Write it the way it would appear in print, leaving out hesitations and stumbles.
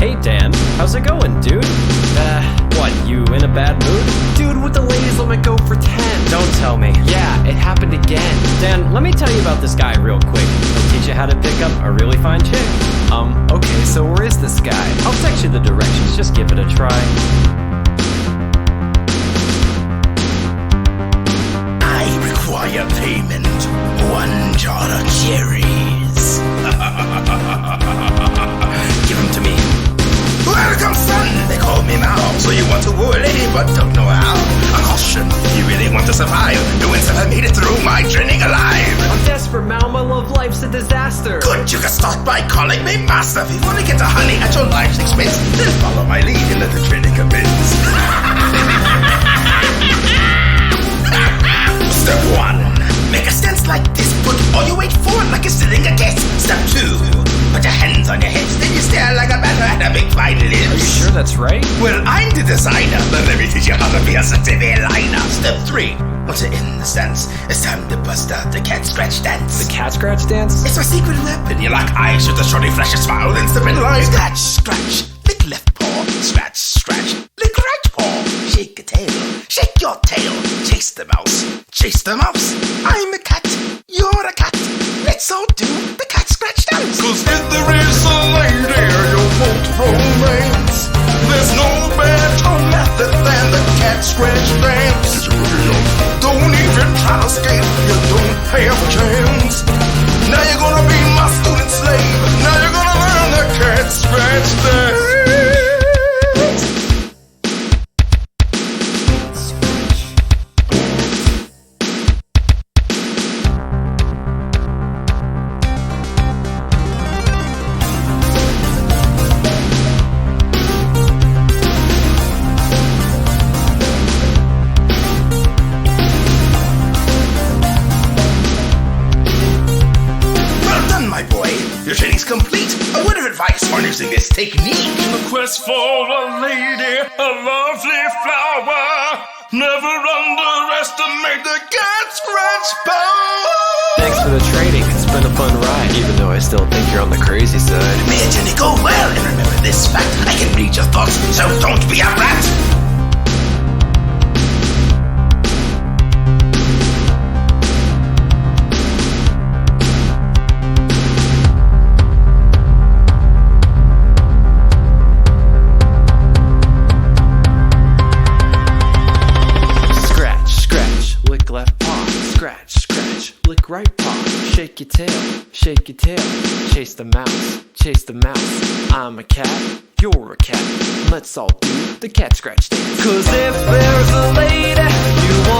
Hey Dan, how's it going, dude? What, you in a bad mood? Dude, with the ladies, let me go for 10. Don't tell me. Yeah, it happened again. Dan, let me tell you about this guy real quick. He'll teach you how to pick up a really fine chick. Okay, so where is this guy? I'll text you the directions, just give it a try. I require payment. 1 jar of cherries. Give them to me. Welcome, son. They call me Mao. So you want to woo a lady, but don't know how. A caution. You really want to survive. No one's ever made it through my training alive. I'm desperate, Mal. My love life's a disaster. Good, you can start by calling me master. If you want to get to honey at your life's expense, then follow my lead and let the training commence. Step 1. Make a stance like this. Put all your weight forward like you're sitting a guest. Step 2. Put your hands on your hips. Then you stare like a man who had a big fine lips. Are you sure that's right? Well, I'm the designer. But let me teach you how to be a sensitive liner. Step 3. Once you're in the stance, it's time to bust out the cat scratch dance. The cat scratch dance? It's my secret weapon. You lock eyes with a shorty flash a smile, then step in line. Scratch, scratch, lick left paw. Scratch, scratch, lick right paw. Shake a tail, shake your tail. Chase the mouse, chase the mouse. I'm a cat, you're a cat. Let's all do the cat scratch dance. 'Cause if there is a lady you won't romance, there's no better method than the cat scratch dance. Don't even try to escape, you don't have a chance. Now you're gonna be my student slave. Now you're gonna learn the cat scratch dance. Your training's complete. A word of advice on using this technique. The quest for a lady, a lovely flower. Never underestimate the cat scratch power. Thanks for the training. It's been a fun ride, even though I still think you're on the crazy side. May a journey go well, and remember this fact. I can read your thoughts, so don't be a rat. Left paw, scratch, scratch, lick right paw, shake your tail, chase the mouse, I'm a cat, you're a cat, let's all do the cat scratch dance. 'Cause if there's a lady you